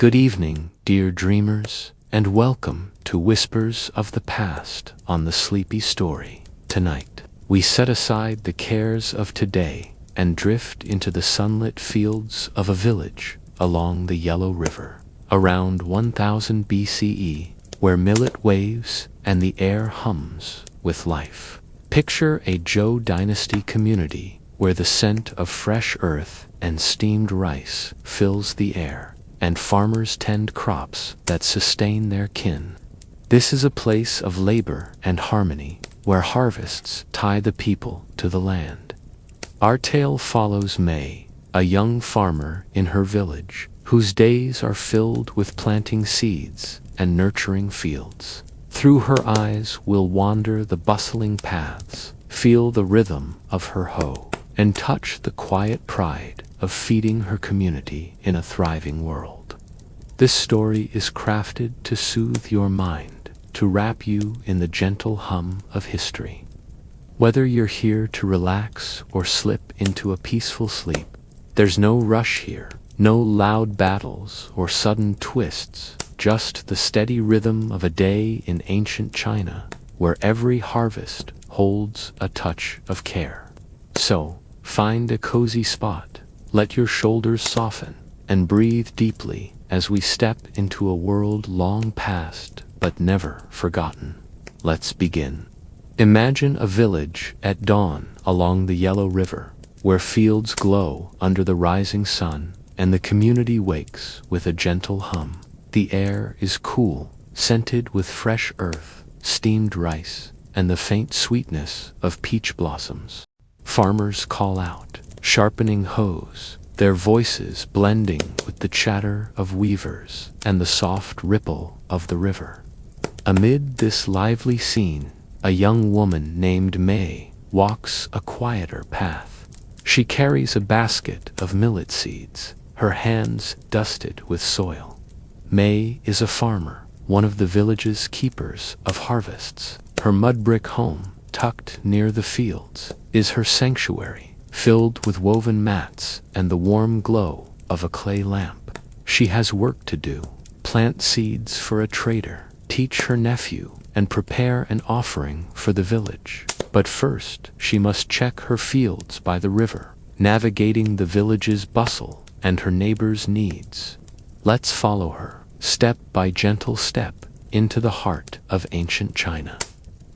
Good evening, dear dreamers, and welcome to Whispers of the Past on the Sleepy Story. Tonight, we set aside the cares of today and drift into the sunlit fields of a village along the Yellow River, around 1000 BCE, where millet waves and the air hums with life. Picture a Zhou dynasty community where the scent of fresh earth and steamed rice fills the air, and farmers tend crops that sustain their kin. This is a place of labor and harmony, where harvests tie the people to the land. Our tale follows May, a young farmer in her village, whose days are filled with planting seeds and nurturing fields. Through her eyes will wander the bustling paths, feel the rhythm of her hoe, and touch the quiet pride of feeding her community in a thriving world. This story is crafted to soothe your mind, to wrap you in the gentle hum of history. Whether you're here to relax or slip into a peaceful sleep, there's no rush here, no loud battles or sudden twists, just the steady rhythm of a day in ancient China, where every harvest holds a touch of care. So, find a cozy spot, let your shoulders soften, and breathe deeply as we step into a world long past but never forgotten. Let's begin. Imagine a village at dawn along the Yellow River, where fields glow under the rising sun and the community wakes with a gentle hum. The air is cool, scented with fresh earth, steamed rice, and the faint sweetness of peach blossoms. Farmers call out, sharpening hoes, their voices blending with the chatter of weavers and the soft ripple of the river. Amid this lively scene, a young woman named May walks a quieter path. She carries a basket of millet seeds, her hands dusted with soil. May is a farmer, one of the village's keepers of harvests. Her mud brick home, tucked near the fields, is her sanctuary, filled with woven mats and the warm glow of a clay lamp. She has work to do: plant seeds for a trader, teach her nephew, and prepare an offering for the village. But first, she must check her fields by the river, navigating the village's bustle and her neighbors' needs. Let's follow her, step by gentle step, into the heart of ancient China.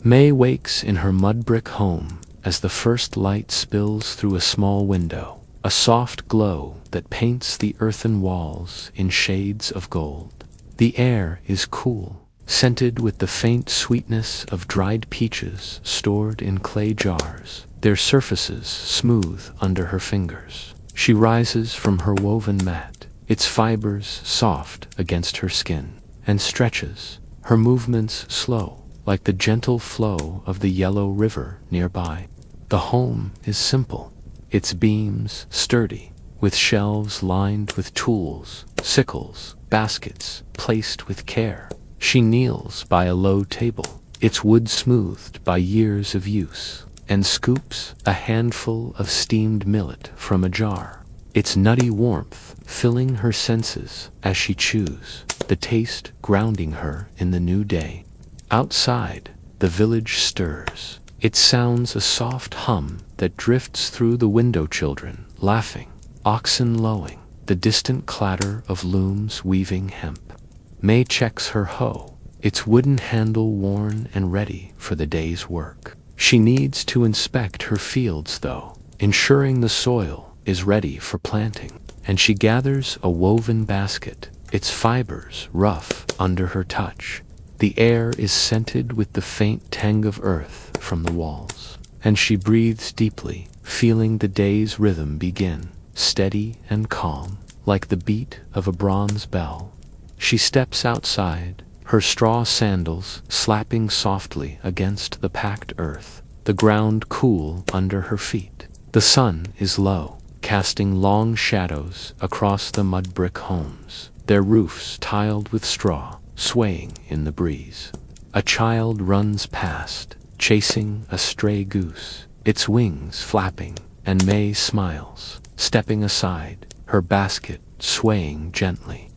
May wakes in her mud brick home as the first light spills through a small window, a soft glow that paints the earthen walls in shades of gold. The air is cool, scented with the faint sweetness of dried peaches stored in clay jars, their surfaces smooth under her fingers. She rises from her woven mat, its fibers soft against her skin, and stretches, her movements slow, like the gentle flow of the Yellow River nearby. The home is simple, its beams sturdy, with shelves lined with tools, sickles, baskets placed with care. She kneels by a low table, its wood smoothed by years of use, and scoops a handful of steamed millet from a jar, its nutty warmth filling her senses as she chews, the taste grounding her in the new day. Outside, the village stirs. It sounds a soft hum that drifts through the window, children laughing, oxen lowing, the distant clatter of looms weaving hemp. May checks her hoe, its wooden handle worn and ready for the day's work. She needs to inspect her fields though, ensuring the soil is ready for planting, and she gathers a woven basket, its fibers rough under her touch. The air is scented with the faint tang of earth from the walls, and she breathes deeply, feeling the day's rhythm begin, steady and calm, like the beat of a bronze bell. She steps outside, her straw sandals slapping softly against the packed earth, the ground cool under her feet. The sun is low, casting long shadows across the mud brick homes, their roofs tiled with straw, swaying in the breeze. A child runs past, chasing a stray goose, its wings flapping, and May smiles, stepping aside, her basket swaying gently.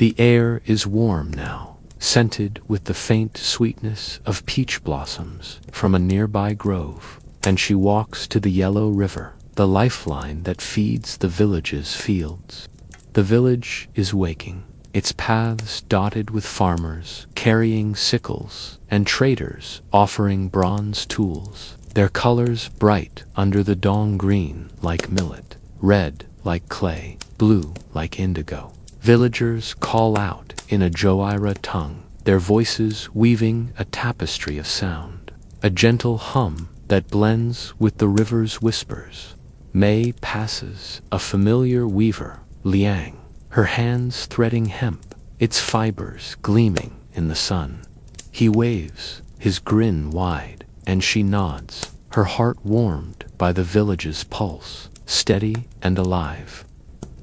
The air is warm now, scented with the faint sweetness of peach blossoms from a nearby grove, and she walks to the yellow river, the lifeline that feeds the village's fields. The village is waking, its paths dotted with farmers carrying sickles and traders offering bronze tools, their colors bright under the dawn, green like millet, red like clay, blue like indigo. Villagers call out in a Joira tongue, their voices weaving a tapestry of sound, a gentle hum that blends with the river's whispers. May passes, a familiar weaver, Liang, her hands threading hemp, its fibers gleaming in the sun. He waves, his grin wide, and she nods, her heart warmed by the village's pulse, steady and alive.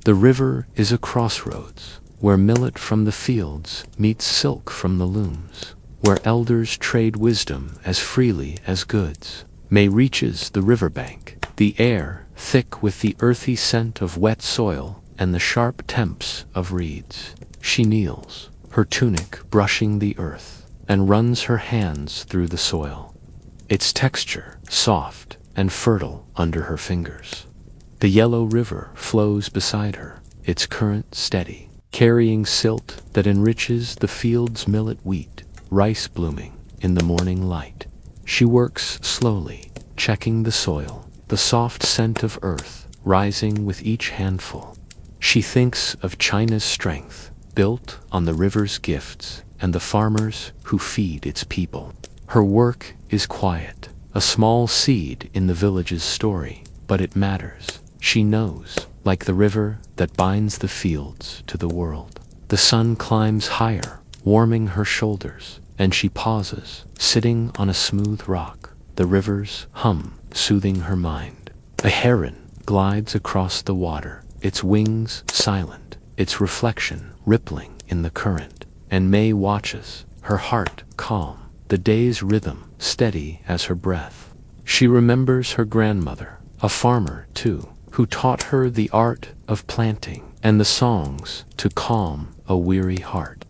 The river is a crossroads, where millet from the fields meets silk from the looms, where elders trade wisdom as freely as goods. May reaches the riverbank, the air thick with the earthy scent of wet soil and the sharp temps of reeds. She kneels, her tunic brushing the earth, and runs her hands through the soil, its texture soft and fertile under her fingers. The yellow river flows beside her, its current steady, carrying silt that enriches the field's millet, wheat, rice blooming in the morning light. She works slowly, checking the soil, the soft scent of earth rising with each handful. She thinks of China's strength, built on the river's gifts, and the farmers who feed its people. Her work is quiet, a small seed in the village's story, but it matters. She knows, like the river that binds the fields to the world. The sun climbs higher, warming her shoulders, and she pauses, sitting on a smooth rock, the river's hum soothing her mind. A heron glides across the water, its wings silent, its reflection rippling in the current, and May watches, her heart calm, the day's rhythm steady as her breath. She remembers her grandmother, a farmer too, who taught her the art of planting and the songs to calm a weary heart.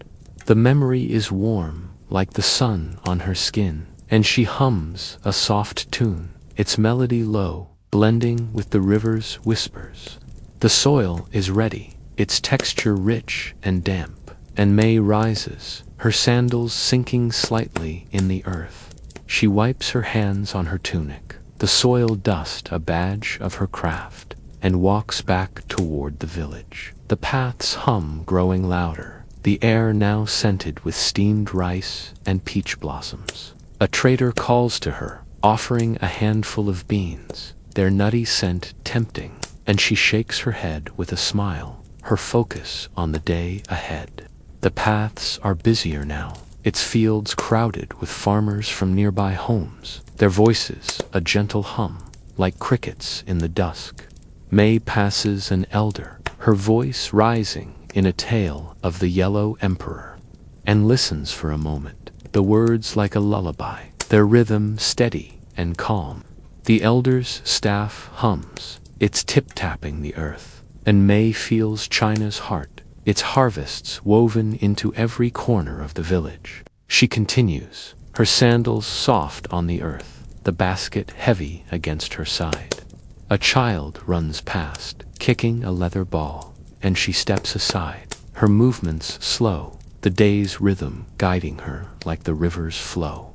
The memory is warm like the sun on her skin, and she hums a soft tune, its melody low, blending with the river's whispers. The soil is ready, its texture rich and damp, and May rises, her sandals sinking slightly in the earth. She wipes her hands on her tunic, the soil dust a badge of her craft, and walks back toward the village. The path's hum growing louder, the air now scented with steamed rice and peach blossoms. A trader calls to her, offering a handful of beans, their nutty scent tempting, and she shakes her head with a smile, her focus on the day ahead. The paths are busier now, its fields crowded with farmers from nearby homes, their voices a gentle hum, like crickets in the dusk. May passes an elder, her voice rising in a tale of the Yellow Emperor, and listens for a moment, the words like a lullaby, their rhythm steady and calm. The elder's staff hums, its tip-tapping the earth, and May feels China's heart, its harvests woven into every corner of the village. She continues, her sandals soft on the earth, the basket heavy against her side. A child runs past, kicking a leather ball, and she steps aside, her movements slow, the day's rhythm guiding her like the river's flow.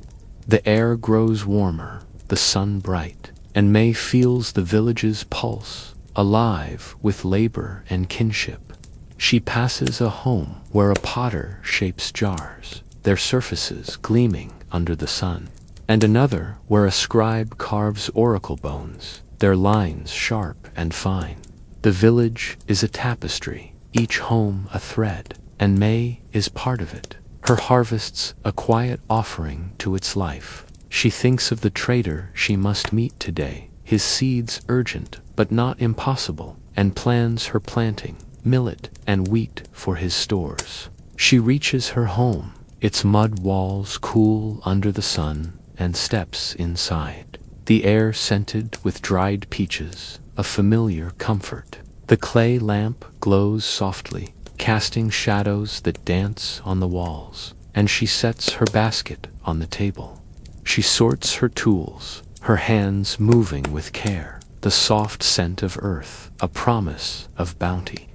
The air grows warmer, the sun bright, and May feels the village's pulse, alive with labor and kinship. She passes a home where a potter shapes jars, their surfaces gleaming under the sun, and another where a scribe carves oracle bones, their lines sharp and fine. The village is a tapestry, each home a thread, and May is part of it, her harvests a quiet offering to its life. She thinks of the trader she must meet today, his seeds urgent but not impossible, and plans her planting, millet and wheat for his stores. She reaches her home, its mud walls cool under the sun, and steps inside. The air scented with dried peaches, a familiar comfort. The clay lamp glows softly, casting shadows that dance on the walls, and she sets her basket on the table. She sorts her tools, her hands moving with care, the soft scent of earth, a promise of bounty.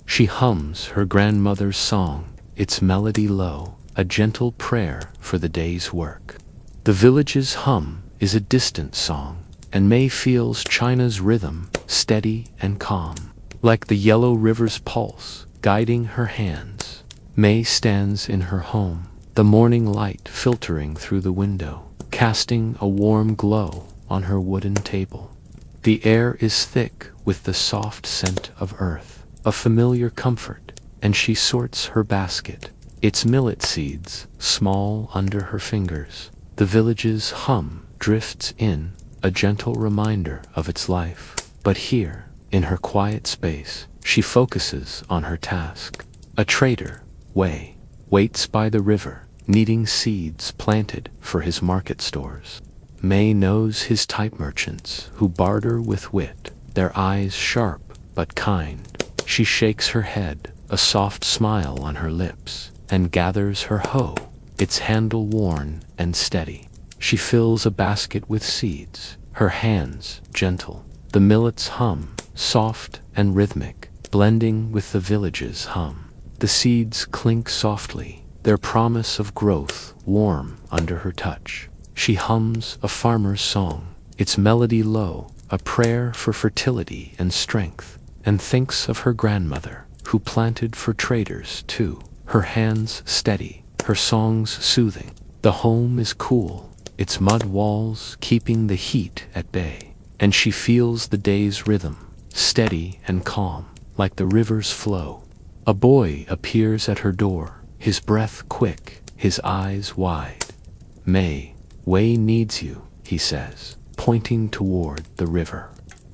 She hums her grandmother's song, its melody low, a gentle prayer for the day's work. The village's hum is a distant song, and May feels China's rhythm, steady and calm, like the yellow river's pulse, guiding her hands. May stands in her home, the morning light filtering through the window, casting a warm glow on her wooden table. The air is thick with the soft scent of earth, a familiar comfort, and she sorts her basket, its millet seeds small under her fingers. The village's hum drifts in, a gentle reminder of its life. But here, in her quiet space, she focuses on her task. A trader, Wei, waits by the river, needing seeds planted for his market stores. May knows his type merchants who barter with wit, their eyes sharp but kind. She shakes her head, a soft smile on her lips, and gathers her hoe, its handle worn and steady. She fills a basket with seeds, her hands gentle. The millets hum, soft and rhythmic, blending with the village's hum. The seeds clink softly, their promise of growth warm under her touch. She hums a farmer's song, its melody low, a prayer for fertility and strength, and thinks of her grandmother, who planted for traders too, her hands steady, her songs soothing. The home is cool, its mud walls keeping the heat at bay, and she feels the day's rhythm, steady and calm, like the river's flow. A boy appears at her door, his breath quick, his eyes wide. May, Wei needs you, he says, pointing toward the river.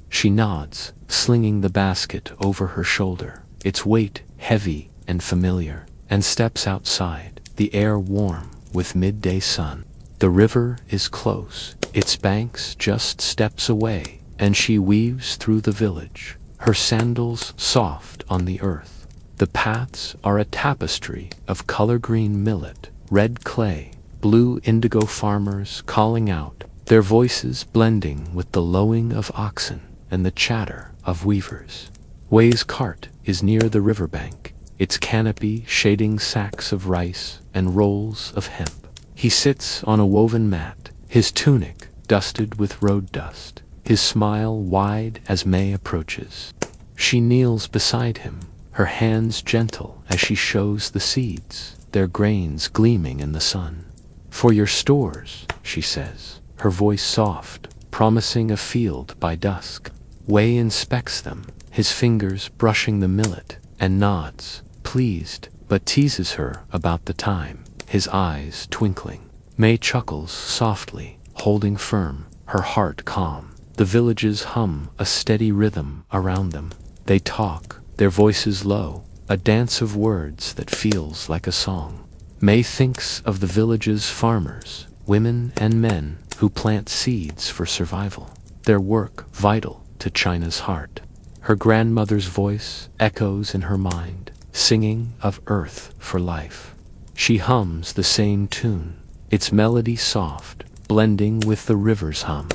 She nods, slinging the basket over her shoulder, its weight heavy and familiar, and steps outside, the air warm with midday sun. The river is close, its banks just steps away, and she weaves through the village, her sandals soft on the earth. The paths are a tapestry of color-green millet, red clay, blue indigo, farmers calling out, their voices blending with the lowing of oxen and the chatter of weavers. Wei's cart is near the riverbank, its canopy shading sacks of rice and rolls of hemp. He sits on a woven mat, his tunic dusted with road dust, his smile wide as May approaches. She kneels beside him, her hands gentle as she shows the seeds, their grains gleaming in the sun. For your stores, she says, her voice soft, promising a field by dusk. Wei inspects them, his fingers brushing the millet, and nods, pleased, but teases her about the time, his eyes twinkling. May chuckles softly, holding firm, her heart calm. The villages hum a steady rhythm around them. They talk, their voices low, a dance of words that feels like a song. May thinks of the village's farmers, women and men who plant seeds for survival, their work vital to China's heart. Her grandmother's voice echoes in her mind, singing of earth for life. She hums the same tune, its melody soft, blending with the river's hum.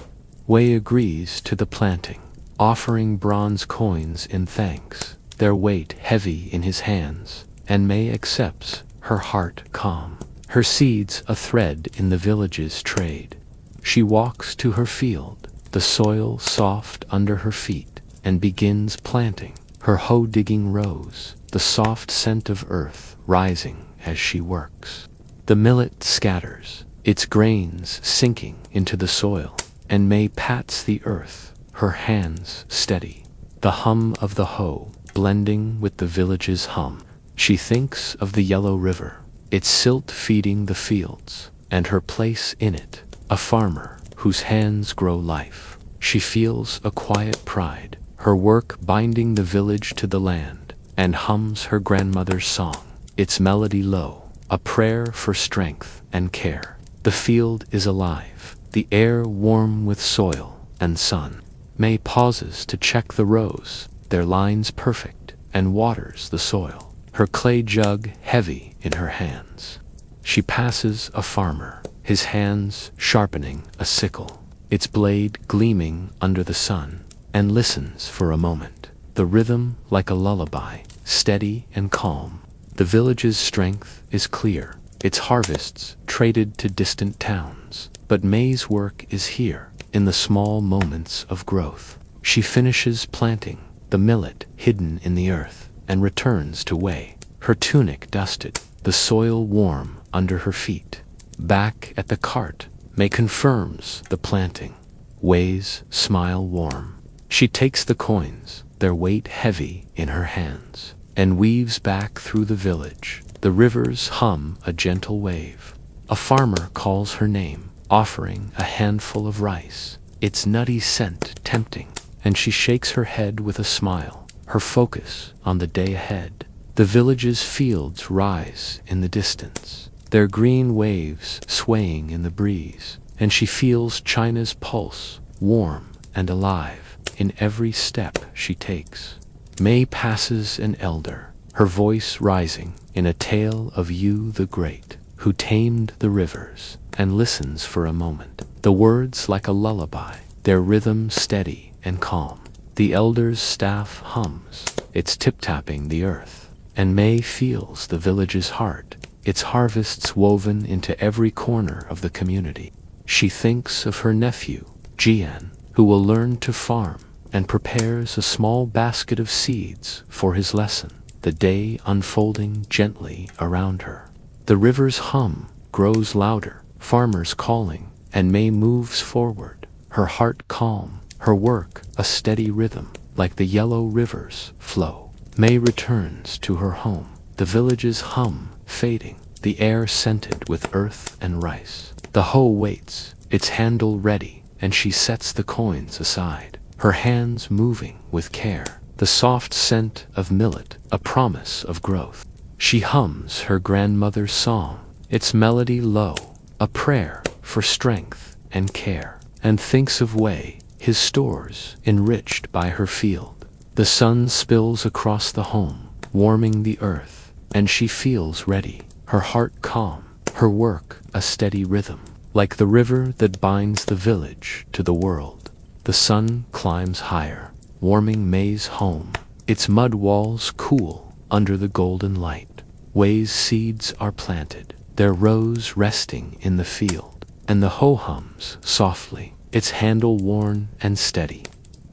Wei agrees to the planting, offering bronze coins in thanks, their weight heavy in his hands, and May accepts, her heart calm, her seeds a thread in the village's trade. She walks to her field, the soil soft under her feet, and begins planting, her hoe digging rows, the soft scent of earth rising as she works. The millet scatters, its grains sinking into the soil, and May pats the earth, her hands steady, the hum of the hoe blending with the village's hum. She thinks of the yellow river, its silt feeding the fields, and her place in it, a farmer whose hands grow life. She feels a quiet pride, her work binding the village to the land, and hums her grandmother's song, its melody low, a prayer for strength and care. The field is alive, the air warm with soil and sun. May pauses to check the rows, their lines perfect, and waters the soil. her clay jug heavy in her hands. She passes a farmer, his hands sharpening a sickle, its blade gleaming under the sun, and listens for a moment, the rhythm like a lullaby, steady and calm. The village's strength is clear, its harvests traded to distant towns, but May's work is here, in the small moments of growth. She finishes planting the millet hidden in the earth, and returns to weigh, her tunic dusted, the soil warm under her feet. Back at the cart, May confirms the planting, weighs smile warm. She takes the coins, their weight heavy in her hands, and weaves back through the village. The rivers hum a gentle wave. A farmer calls her name, offering a handful of rice, its nutty scent tempting, and she shakes her head with a smile, her focus on the day ahead. The village's fields rise in the distance, their green waves swaying in the breeze, and she feels China's pulse, warm and alive, in every step she takes. May passes an elder, her voice rising in a tale of you the great, who tamed the rivers, and listens for a moment. The words like a lullaby, their rhythm steady and calm. The elder's staff hums, its tip-tapping the earth, and May feels the village's heart, its harvests woven into every corner of the community. She thinks of her nephew, Jian, who will learn to farm, and prepares a small basket of seeds for his lesson, the day unfolding gently around her. The river's hum grows louder, farmers calling, and May moves forward, her heart calm, her work a steady rhythm, like the yellow river's flow. May returns to her home, the village's hum fading, the air scented with earth and rice. The hoe waits, its handle ready, and she sets the coins aside, her hands moving with care, the soft scent of millet, a promise of growth. She hums her grandmother's song, its melody low, a prayer for strength and care, and thinks of Wei, his stores enriched by her field. The sun spills across the home, warming the earth, and she feels ready, her heart calm, her work a steady rhythm, like the river that binds the village to the world. The sun climbs higher, warming May's home, its mud walls cool under the golden light. Wei's seeds are planted, their rows resting in the field, and the hoe hums softly, its handle worn and steady.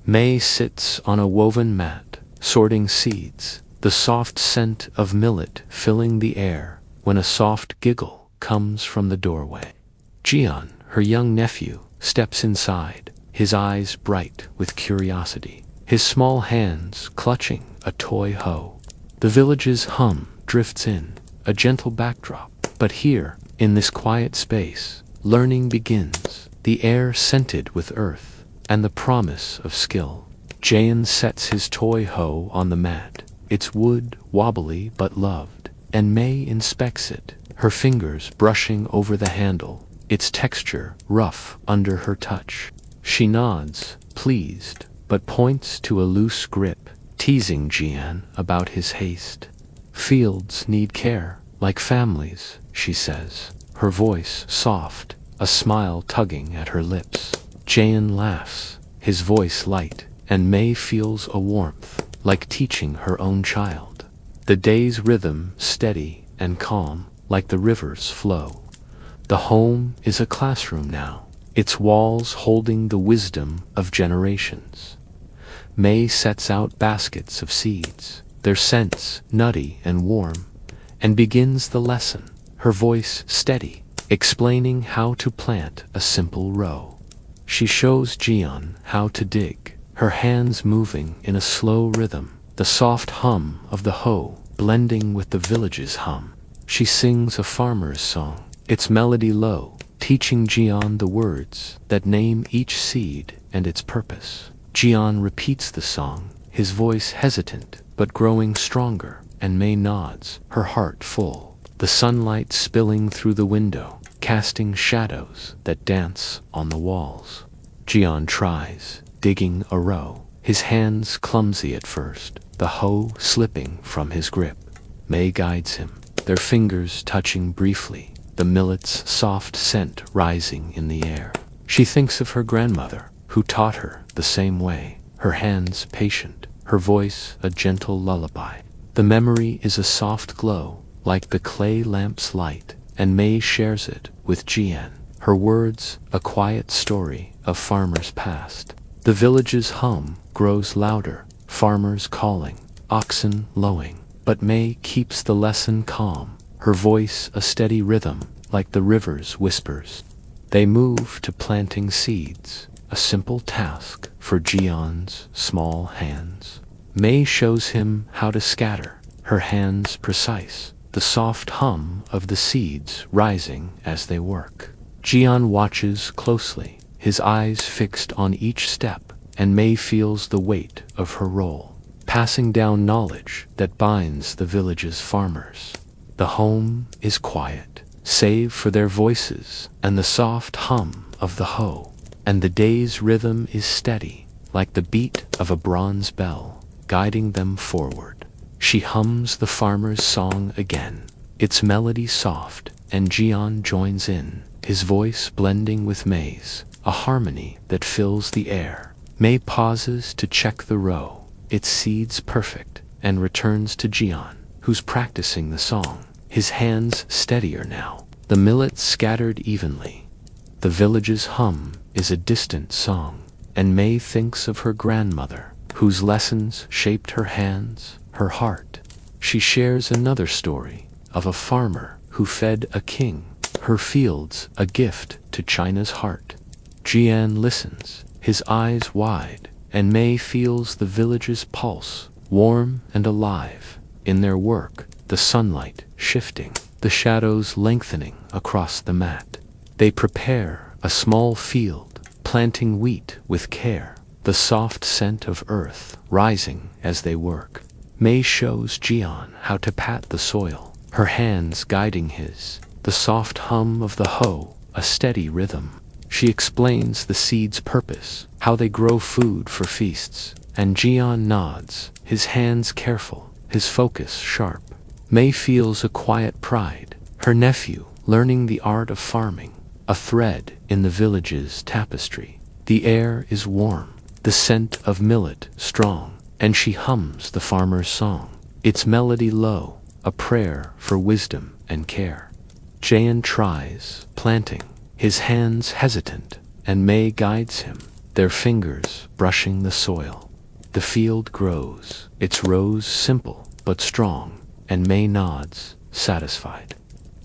May sits on a woven mat, sorting seeds, the soft scent of millet filling the air, when a soft giggle comes from the doorway. Jian, her young nephew, steps inside, his eyes bright with curiosity, his small hands clutching a toy hoe. The village's hum drifts in, a gentle backdrop, but here, in this quiet space, learning begins, the air scented with earth, and the promise of skill. Jian sets his toy hoe on the mat, its wood wobbly but loved, and May inspects it, her fingers brushing over the handle, its texture rough under her touch. She nods, pleased, but points to a loose grip, teasing Jian about his haste. Fields need care, like families, she says, her voice soft, a smile tugging at her lips. Jian laughs, his voice light, and May feels a warmth, like teaching her own child. The day's rhythm steady and calm, like the river's flow. The home is a classroom now, its walls holding the wisdom of generations. May sets out baskets of seeds, their scents nutty and warm, and begins the lesson, her voice steady, explaining how to plant a simple row. She shows Jian how to dig, her hands moving in a slow rhythm, the soft hum of the hoe blending with the village's hum. She sings a farmer's song, its melody low, teaching Jian the words that name each seed and its purpose. Jian repeats the song, his voice hesitant but growing stronger, and May nods, her heart full. The sunlight spilling through the window, casting shadows that dance on the walls. Jian tries, digging a row, his hands clumsy at first, the hoe slipping from his grip. May guides him, their fingers touching briefly, the millet's soft scent rising in the air. She thinks of her grandmother, who taught her the same way, her hands patient, her voice a gentle lullaby. The memory is a soft glow, like the clay lamp's light, and May shares it with Jian. Her words, a quiet story of farmers past. The village's hum grows louder, farmers calling, oxen lowing, but May keeps the lesson calm, her voice a steady rhythm, like the river's whispers. They move to planting seeds, a simple task for Jian's small hands. May shows him how to scatter, her hands precise, the soft hum of the seeds rising as they work. Jian watches closely, his eyes fixed on each step, and May feels the weight of her role, passing down knowledge that binds the village's farmers. The home is quiet, save for their voices and the soft hum of the hoe, and the day's rhythm is steady, like the beat of a bronze bell, guiding them forward. She hums the farmer's song again, its melody soft, and Jian joins in, his voice blending with May's, a harmony that fills the air. May pauses to check the row, its seeds perfect, and returns to Jian, who's practicing the song, his hands steadier now, the millet scattered evenly. The village's hum is a distant song, and May thinks of her grandmother, whose lessons shaped her hands, her heart. She shares another story of a farmer who fed a king, her fields a gift to China's heart. Jian listens, his eyes wide, and May feels the village's pulse, warm and alive. In their work, the sunlight shifting, the shadows lengthening across the mat. They prepare a small field, planting wheat with care, the soft scent of earth rising as they work. May shows Jian how to pat the soil, her hands guiding his, the soft hum of the hoe, a steady rhythm. She explains the seed's purpose, how they grow food for feasts, and Jian nods, his hands careful, his focus sharp. May feels a quiet pride, her nephew learning the art of farming, a thread in the village's tapestry. The air is warm, the scent of millet strong, and she hums the farmer's song, its melody low, a prayer for wisdom and care. Jian tries, planting, his hands hesitant, and May guides him, their fingers brushing the soil. The field grows, its rows simple but strong, and May nods, satisfied.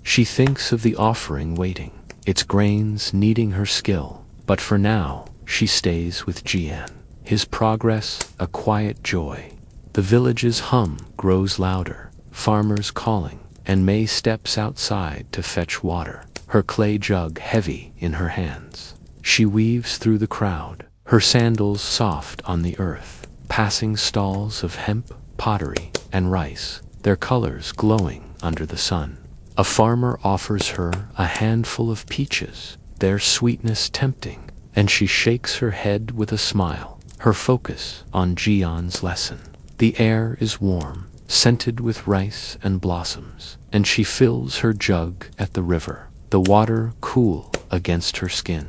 She thinks of the offering waiting, its grains needing her skill, but for now, she stays with Jian, his progress a quiet joy. The village's hum grows louder, farmers calling, and May steps outside to fetch water, her clay jug heavy in her hands. She weaves through the crowd, her sandals soft on the earth, passing stalls of hemp, pottery, and rice, their colors glowing under the sun. A farmer offers her a handful of peaches, their sweetness tempting, and she shakes her head with a smile, her focus on Jian's lesson. The air is warm, scented with rice and blossoms, and she fills her jug at the river, the water cool against her skin.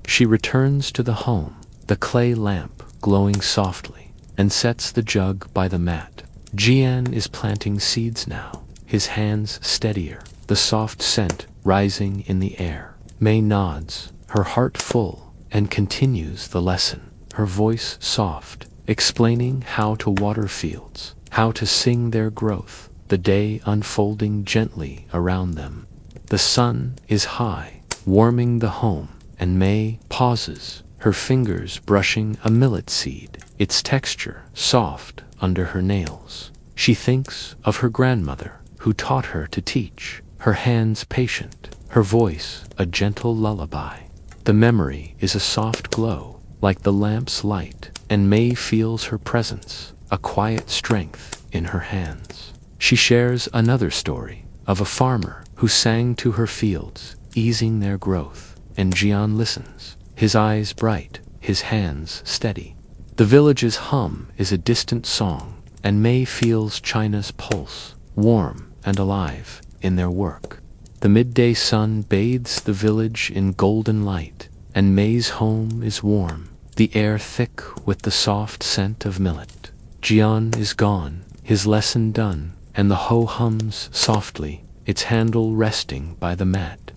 She returns to the home, the clay lamp glowing softly, and sets the jug by the mat. Jian is planting seeds now, his hands steadier, the soft scent rising in the air. May nods, her heart full, and continues the lesson, her voice soft, explaining how to water fields, how to sing their growth, the day unfolding gently around them. The sun is high, warming the home, and May pauses, her fingers brushing a millet seed, its texture soft under her nails. She thinks of her grandmother, who taught her to teach, her hands patient, her voice a gentle lullaby. The memory is a soft glow, like the lamp's light, and May feels her presence, a quiet strength in her hands. She shares another story of a farmer who sang to her fields, easing their growth, and Jian listens, his eyes bright, his hands steady. The village's hum is a distant song, and May feels China's pulse, warm and alive in their work. The midday sun bathes the village in golden light, and May's home is warm, the air thick with the soft scent of millet. Jian is gone, his lesson done, and the hoe hums softly, its handle resting by the mat.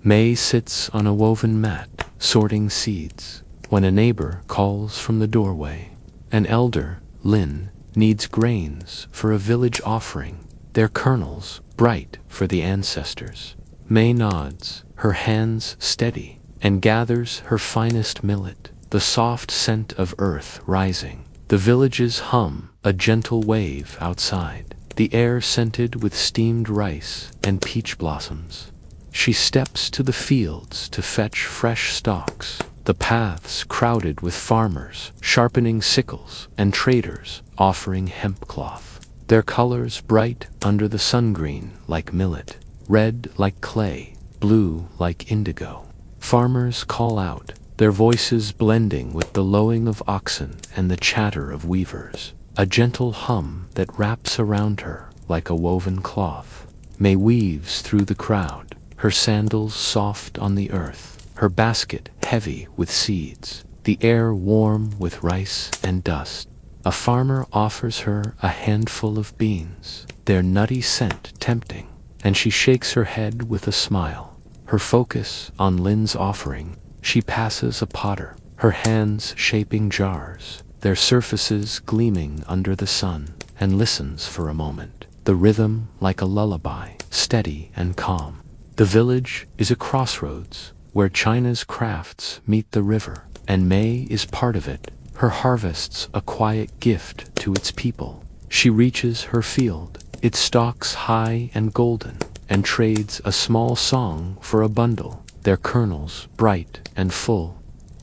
May sits on a woven mat, sorting seeds, when a neighbor calls from the doorway. An elder, Lin, needs grains for a village offering, their kernels bright for the ancestors. May nods, her hands steady, and gathers her finest millet, the soft scent of earth rising. The villages hum, a gentle wave outside, the air scented with steamed rice and peach blossoms. She steps to the fields to fetch fresh stalks, the paths crowded with farmers sharpening sickles and traders offering hemp cloth, their colors bright under the sun-green like millet, red like clay, blue like indigo. Farmers call out, their voices blending with the lowing of oxen and the chatter of weavers, a gentle hum that wraps around her like a woven cloth. May weaves through the crowd, her sandals soft on the earth, her basket heavy with seeds, the air warm with rice and dust. A farmer offers her a handful of beans, their nutty scent tempting, and she shakes her head with a smile. Her focus on Lin's offering, she passes a potter, her hands shaping jars, their surfaces gleaming under the sun, and listens for a moment, the rhythm like a lullaby, steady and calm. The village is a crossroads, where China's crafts meet the river, and May is part of it, her harvests a quiet gift to its people. She reaches her field, its stalks high and golden, and trades a small song for a bundle, their kernels bright and full.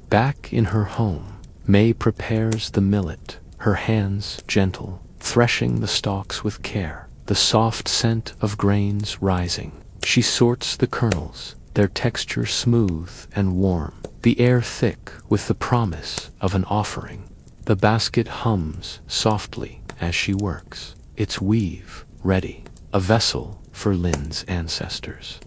Back in her home, May prepares the millet, her hands gentle, threshing the stalks with care, the soft scent of grains rising. She sorts the kernels, their texture smooth and warm, the air thick with the promise of an offering. The basket hums softly as she works, its weave ready, a vessel for Lin's ancestors.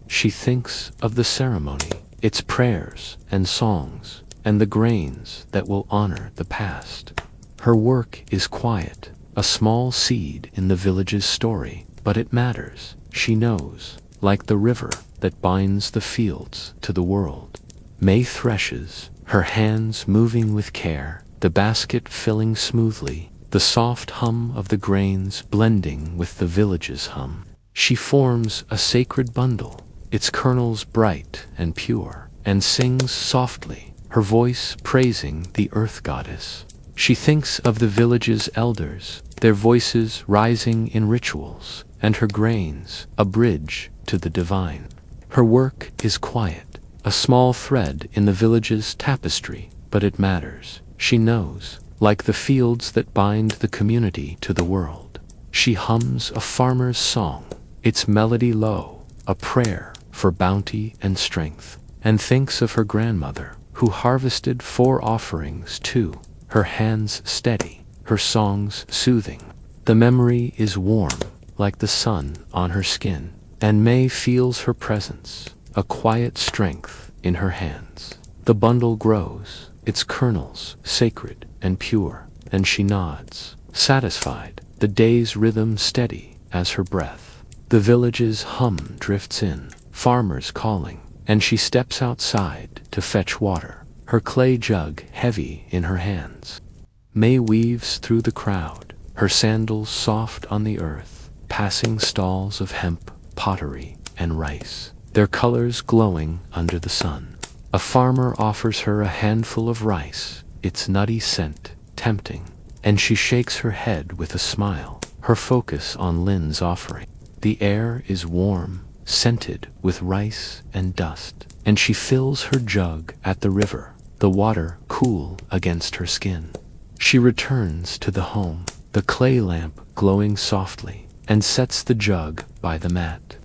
She thinks of the ceremony, its prayers and songs, and the grains that will honor the past. Her work is quiet, a small seed in the village's story, but it matters, she knows, like the river that binds the fields to the world. May threshes, her hands moving with care, the basket filling smoothly, the soft hum of the grains blending with the village's hum. She forms a sacred bundle, its kernels bright and pure, and sings softly, her voice praising the earth goddess. She thinks of the village's elders, their voices rising in rituals, and her grains, a bridge to the divine. Her work is quiet, a small thread in the village's tapestry, but it matters, she knows, like the fields that bind the community to the world. She hums a farmer's song, its melody low, a prayer for bounty and strength, and thinks of her grandmother, who harvested 4 offerings too, her hands steady, her songs soothing. The memory is warm, like the sun on her skin, and May feels her presence, a quiet strength in her hands. The bundle grows, its kernels sacred and pure, and she nods, satisfied, the day's rhythm steady as her breath. The village's hum drifts in, farmers calling, and she steps outside to fetch water, her clay jug heavy in her hands. May weaves through the crowd, her sandals soft on the earth, passing stalls of hemp, pottery, and rice, their colors glowing under the sun. A farmer offers her a handful of rice, its nutty scent tempting, and she shakes her head with a smile, her focus on Lin's offering. The air is warm, scented with rice and dust, and she fills her jug at the river, the water cool against her skin. She returns to the home, the clay lamp glowing softly, and sets the jug by the mat.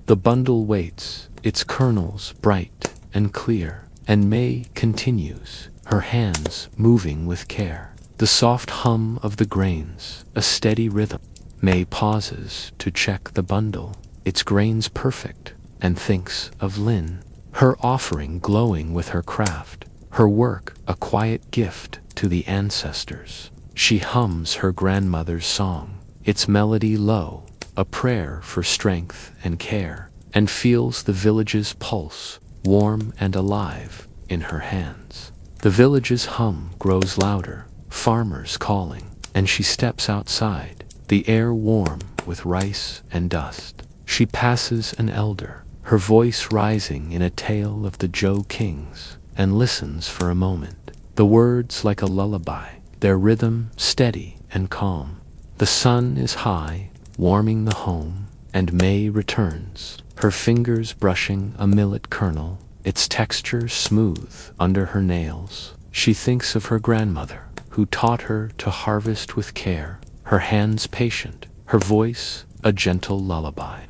The bundle waits, its kernels bright and clear, and May continues, her hands moving with care. The soft hum of the grains, a steady rhythm. May pauses to check the bundle, its grains perfect, and thinks of Lin, her offering glowing with her craft, her work a quiet gift to the ancestors. She hums her grandmother's song, its melody low, a prayer for strength and care, and feels the village's pulse, warm and alive, in her hands. The village's hum grows louder, farmers calling, and she steps outside, the air warm with rice and dust. She passes an elder, her voice rising in a tale of the Zhou kings, and listens for a moment. The words like a lullaby, their rhythm steady and calm. The sun is high, warming the home, and May returns, her fingers brushing a millet kernel, its texture smooth under her nails. She thinks of her grandmother, who taught her to harvest with care, her hands patient, her voice a gentle lullaby.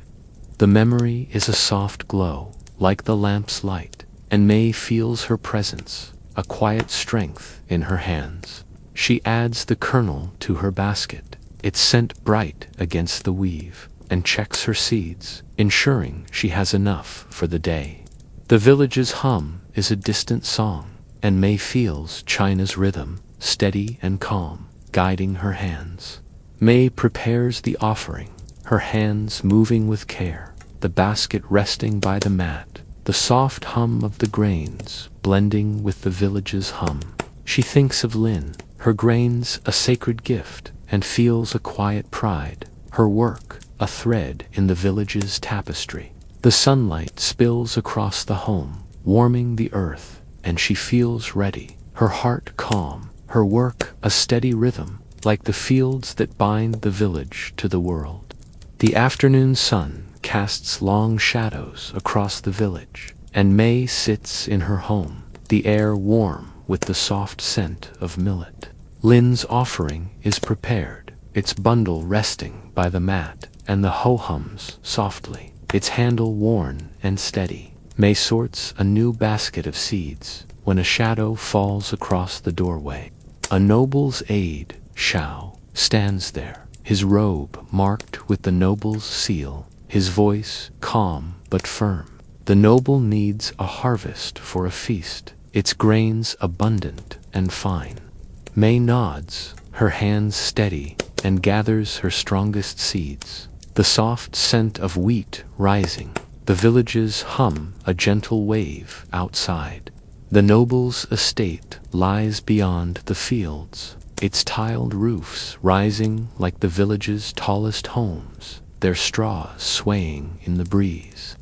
The memory is a soft glow, like the lamp's light, and May feels her presence, a quiet strength in her hands. She adds the kernel to her basket, its scent bright against the weave, and checks her seeds, ensuring she has enough for the day. The village's hum is a distant song, and May feels China's rhythm, steady and calm, guiding her hands. May prepares the offering, her hands moving with care, the basket resting by the mat, the soft hum of the grains blending with the village's hum. She thinks of Lin, her grains a sacred gift, and feels a quiet pride, her work a thread in the village's tapestry. The sunlight spills across the home, warming the earth, and she feels ready, her heart calm, her work a steady rhythm, like the fields that bind the village to the world. The afternoon sun casts long shadows across the village, and May sits in her home, the air warm with the soft scent of millet. Lin's offering is prepared, its bundle resting by the mat, and the hoe hums softly, its handle worn and steady. May sorts a new basket of seeds when a shadow falls across the doorway. A noble's aide, Shao, stands there, his robe marked with the noble's seal, his voice calm but firm. The noble needs a harvest for a feast, its grains abundant and fine. May nods, her hands steady, and gathers her strongest seeds, the soft scent of wheat rising, the village's hum a gentle wave outside. The noble's estate lies beyond the fields, its tiled roofs rising like the village's tallest homes, their straws swaying in the breeze.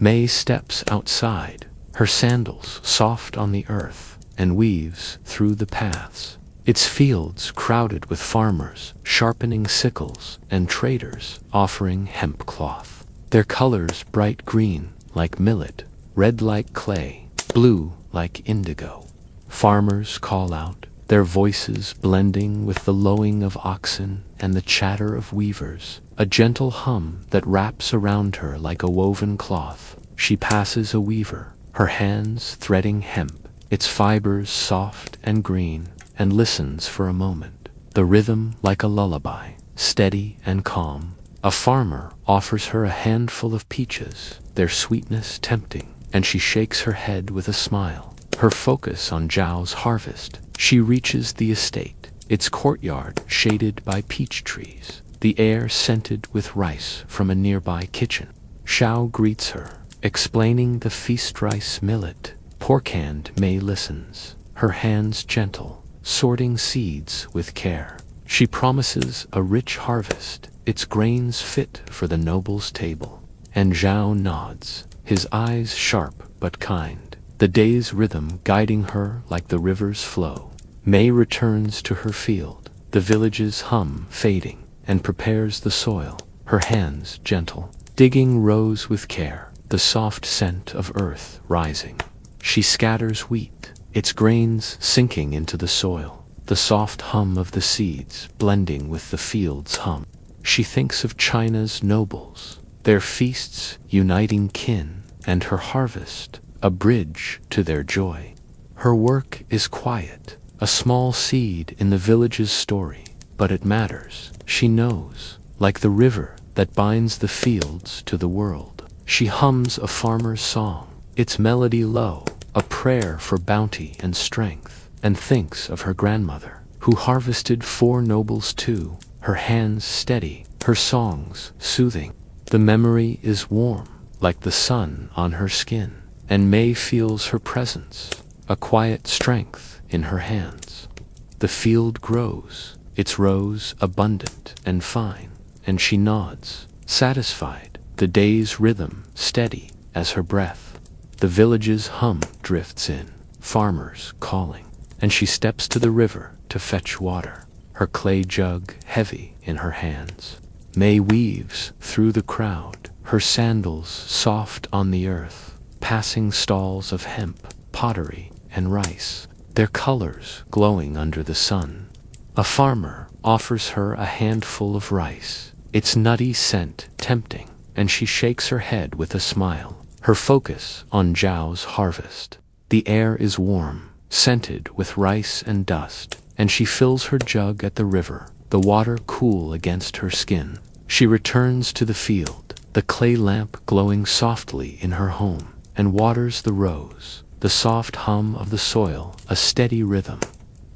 May steps outside, her sandals soft on the earth, and weaves through the paths. Its fields crowded with farmers sharpening sickles and traders offering hemp cloth. Their colors bright green like millet, red like clay, blue like indigo. Farmers call out, their voices blending with the lowing of oxen and the chatter of weavers, a gentle hum that wraps around her like a woven cloth. She passes a weaver, her hands threading hemp, its fibers soft and green, and listens for a moment, the rhythm like a lullaby, steady and calm. A farmer offers her a handful of peaches, their sweetness tempting, and she shakes her head with a smile, her focus on Zhao's harvest. She reaches the estate, its courtyard shaded by peach trees, the air scented with rice from a nearby kitchen. Shao greets her, explaining the feast rice millet. Pork-hand May listens, her hands gentle, sorting seeds with care. She promises a rich harvest, its grains fit for the noble's table. And Zhao nods, his eyes sharp but kind, the day's rhythm guiding her like the river's flow. May returns to her field, the village's hum fading, and prepares the soil, her hands gentle, digging rows with care, the soft scent of earth rising. She scatters wheat, its grains sinking into the soil, the soft hum of the seeds blending with the field's hum. She thinks of China's nobles, their feasts uniting kin, and her harvest, a bridge to their joy. Her work is quiet, a small seed in the village's story, but it matters. She knows like the river that binds the fields to the world. She hums a farmer's song, its melody low, a prayer for bounty and strength, and thinks of her grandmother, who harvested 4 nobles too, her hands steady, her songs soothing. The memory is warm, like the sun on her skin, and May feels her presence, a quiet strength in her hands. The field grows, its rows abundant and fine, and she nods, satisfied, the day's rhythm steady as her breath. The village's hum drifts in, farmers calling, and she steps to the river to fetch water, her clay jug heavy in her hands. May weaves through the crowd, her sandals soft on the earth, passing stalls of hemp, pottery, and rice, their colors glowing under the sun. A farmer offers her a handful of rice, its nutty scent tempting, and she shakes her head with a smile, her focus on Zhao's harvest. The air is warm, scented with rice and dust, and she fills her jug at the river, the water cool against her skin. She returns to the field, the clay lamp glowing softly in her home, and waters the rows, the soft hum of the soil, a steady rhythm.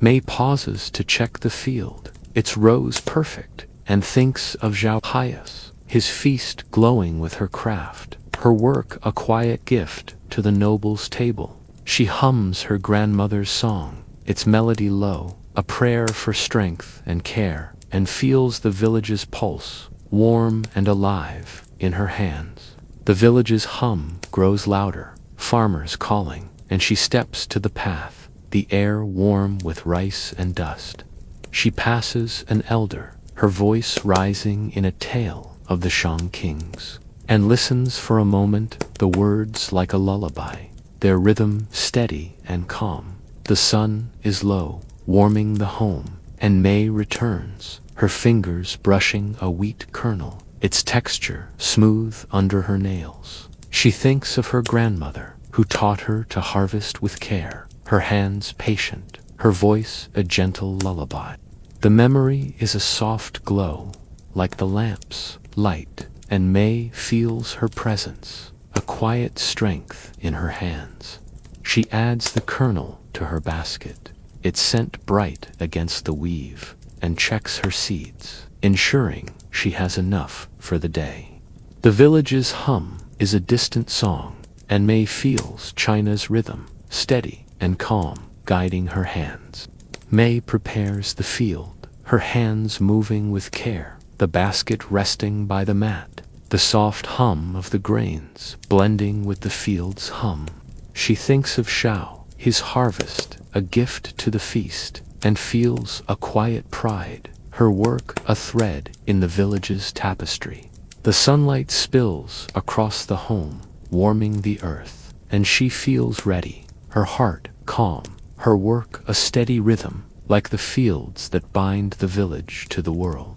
May pauses to check the field, its rows perfect, and thinks of Zhao Pius, his feast glowing with her craft, her work a quiet gift to the noble's table. She hums her grandmother's song, its melody low, a prayer for strength and care, and feels the village's pulse, warm and alive, in her hands. The village's hum grows louder, farmers calling, and she steps to the path, the air warm with rice and dust. She passes an elder, her voice rising in a tale of the Shang kings, and listens for a moment, the words like a lullaby, their rhythm steady and calm. The sun is low, warming the home, and May returns, her fingers brushing a wheat kernel, its texture smooth under her nails. She thinks of her grandmother, who taught her to harvest with care, her hands patient, her voice a gentle lullaby. The memory is a soft glow, like the lamp's light, and May feels her presence, a quiet strength in her hands. She adds the kernel to her basket, its scent bright against the weave, and checks her seeds, ensuring she has enough for the day. The village's hum is a distant song, and May feels China's rhythm, steady and calm, guiding her hands. May prepares the field, her hands moving with care, the basket resting by the mat, the soft hum of the grains blending with the field's hum. She thinks of Shao, his harvest, a gift to the feast, and feels a quiet pride, her work a thread in the village's tapestry. The sunlight spills across the home, warming the earth, and she feels ready, her heart calm, her work a steady rhythm, like the fields that bind the village to the world.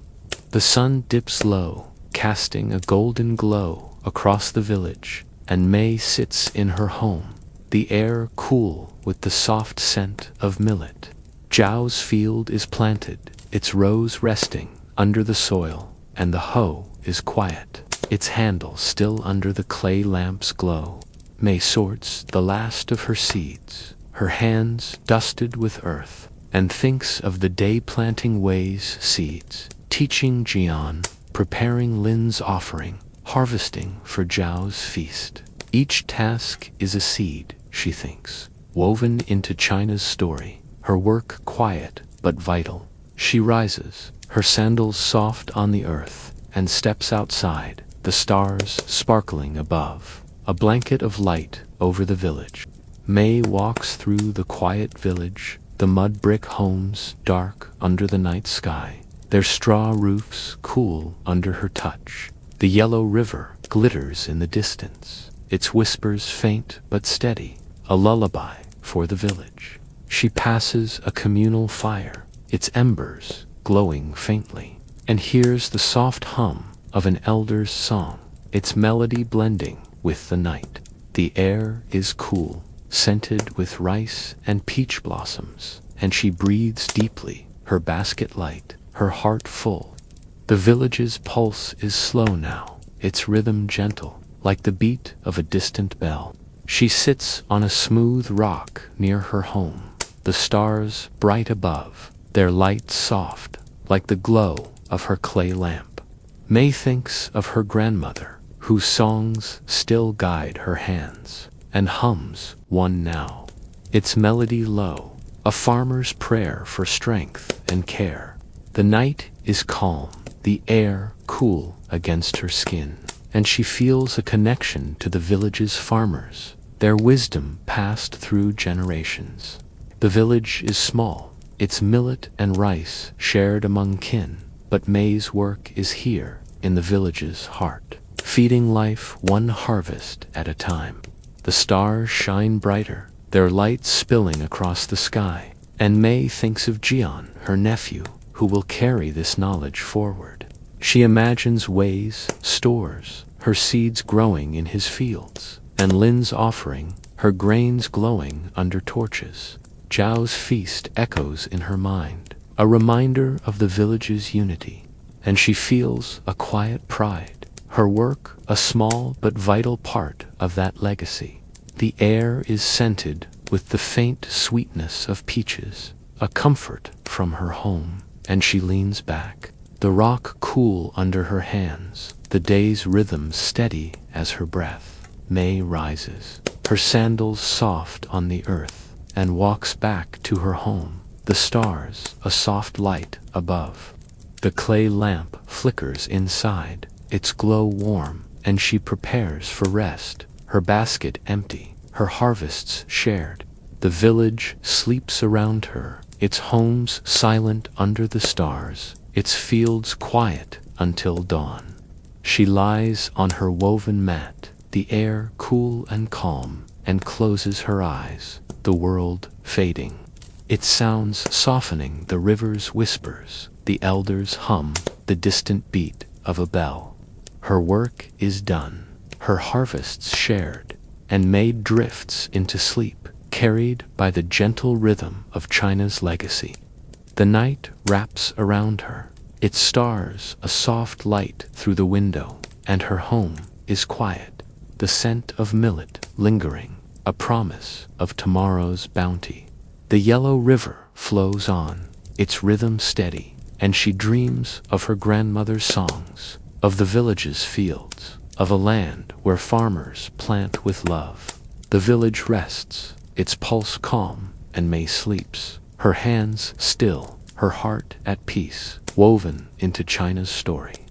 The sun dips low, casting a golden glow across the village, and May sits in her home, the air cool with the soft scent of millet. Zhao's field is planted, its rows resting under the soil, and the hoe is quiet, its handle still under the clay lamp's glow. May sorts the last of her seeds, her hands dusted with earth, and thinks of the day planting Wei's seeds, teaching Jian, preparing Lin's offering, harvesting for Zhao's feast. Each task is a seed, she thinks, woven into China's story, her work quiet but vital. She rises, her sandals soft on the earth, and steps outside, the stars sparkling above, a blanket of light over the village. May walks through the quiet village, the mud brick homes dark under the night sky, their straw roofs cool under her touch. The yellow river glitters in the distance, its whispers faint but steady, a lullaby for the village. She passes a communal fire, its embers glowing faintly, and hears the soft hum of an elder's song, its melody blending with the night. The air is cool, scented with rice and peach blossoms, and she breathes deeply, her basket light, her heart full. The village's pulse is slow now, its rhythm gentle, like the beat of a distant bell. She sits on a smooth rock near her home, the stars bright above, their light soft, like the glow of her clay lamp. May thinks of her grandmother, whose songs still guide her hands, and hums one now, its melody low, a farmer's prayer for strength and care. The night is calm, the air cool against her skin, and she feels a connection to the village's farmers, their wisdom passed through generations. The village is small, its millet and rice shared among kin, but May's work is here, in the village's heart, feeding life one harvest at a time. The stars shine brighter, their light spilling across the sky, and May thinks of Jian, her nephew, who will carry this knowledge forward. She imagines ways, stores, her seeds growing in his fields, and Lin's offering, her grains glowing under torches. Zhao's feast echoes in her mind, a reminder of the village's unity, and she feels a quiet pride, her work a small but vital part of that legacy. The air is scented with the faint sweetness of peaches, a comfort from her home, and she leans back, the rock cool under her hands, the day's rhythm steady as her breath. May rises, her sandals soft on the earth, and walks back to her home, the stars a soft light above. The clay lamp flickers inside, its glow warm, and she prepares for rest, her basket empty, her harvests shared. The village sleeps around her, its homes silent under the stars, its fields quiet until dawn. She lies on her woven mat, the air cool and calm, and closes her eyes, the world fading, its sounds softening the river's whispers, the elders hum, the distant beat of a bell. Her work is done, her harvests shared, and May drifts into sleep, carried by the gentle rhythm of China's legacy. The night wraps around her, its stars a soft light through the window, and her home is quiet, the scent of millet lingering, a promise of tomorrow's bounty. The yellow river flows on, its rhythm steady, and she dreams of her grandmother's songs, of the village's fields, of a land where farmers plant with love. The village rests, its pulse calm, and May sleeps, her hands still, her heart at peace, woven into China's story.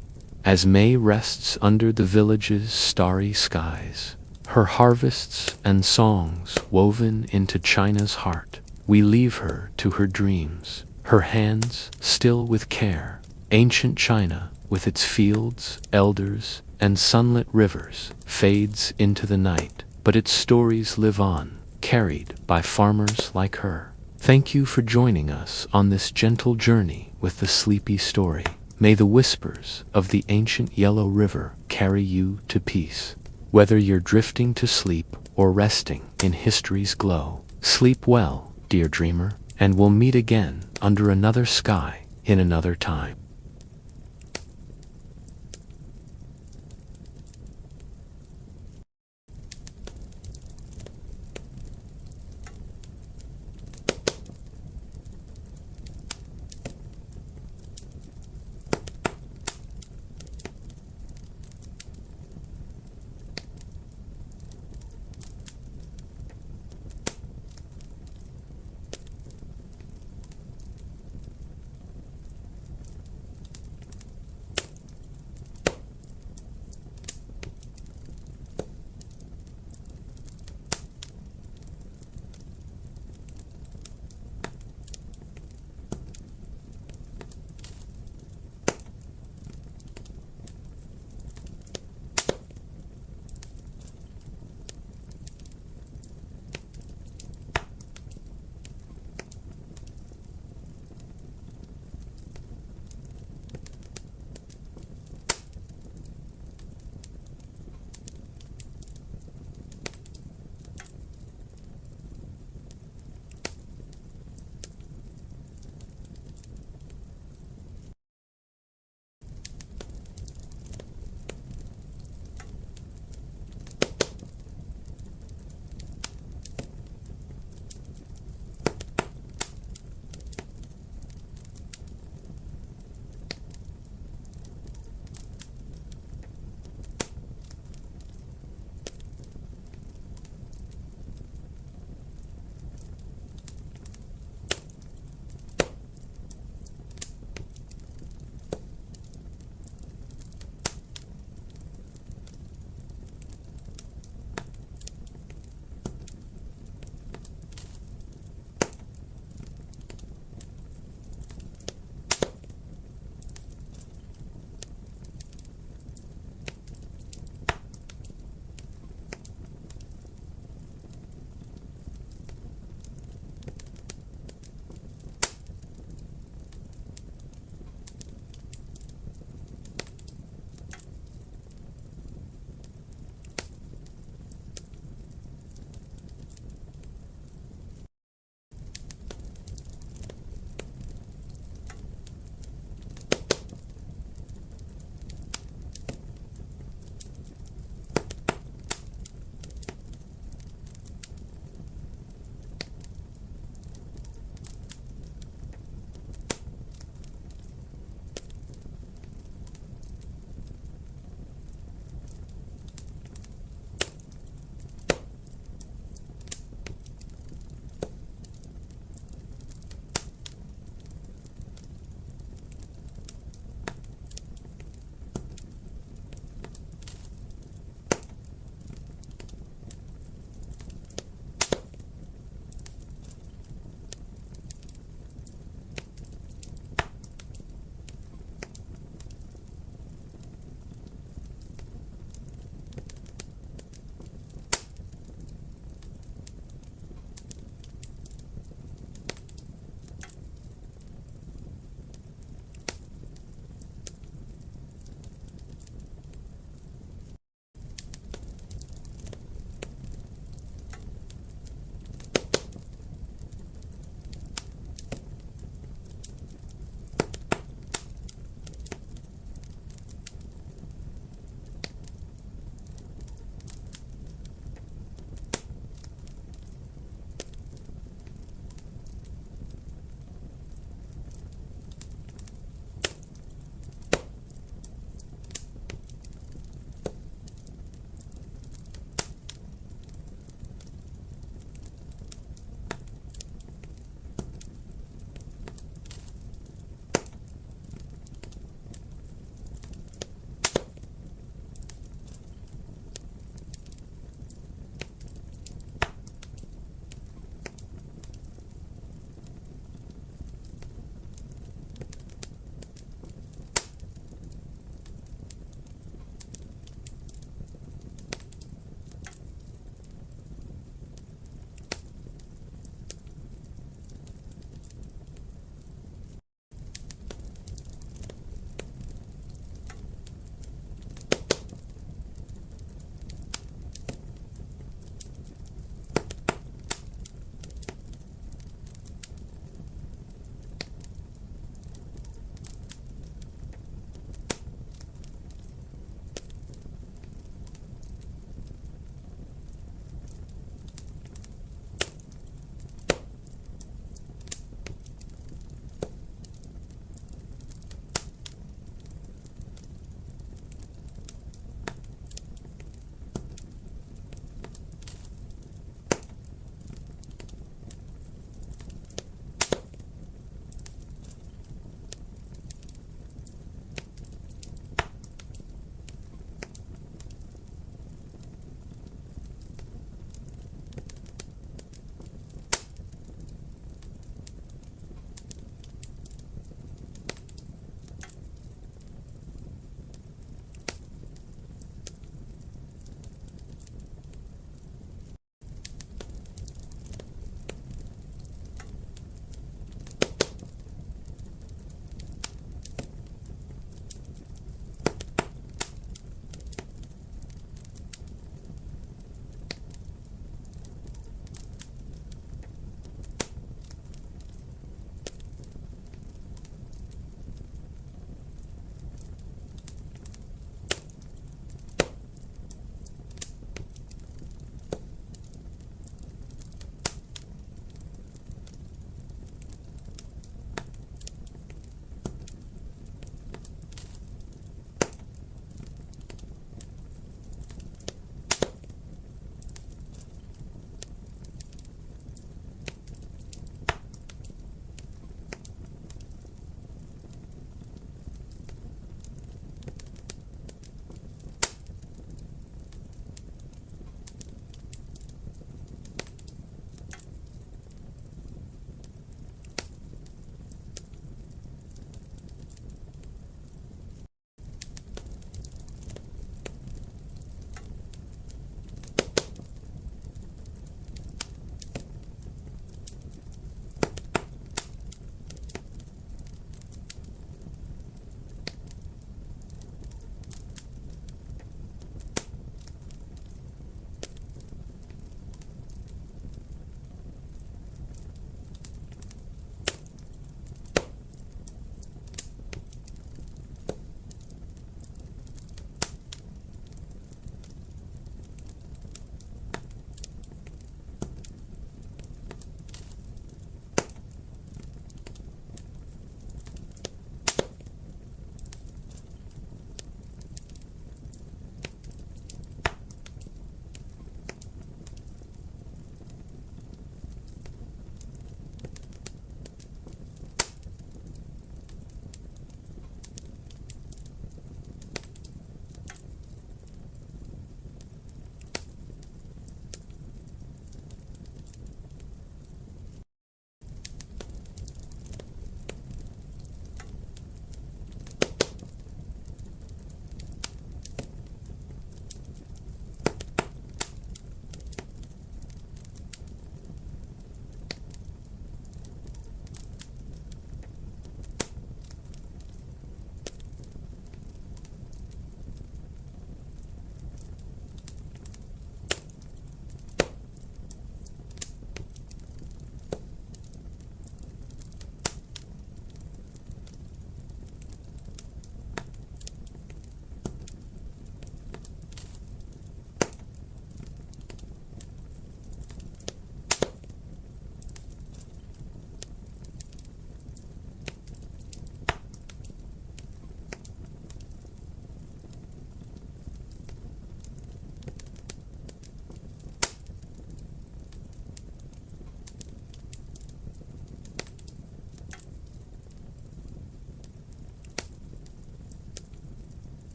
As May rests under the village's starry skies, her harvests and songs woven into China's heart, we leave her to her dreams, her hands still with care. Ancient China, with its fields, elders, and sunlit rivers, fades into the night, but its stories live on, carried by farmers like her. Thank you for joining us on this gentle journey with the sleepy story. May the whispers of the ancient yellow river carry you to peace. Whether you're drifting to sleep or resting in history's glow, sleep well, dear dreamer, and we'll meet again under another sky in another time.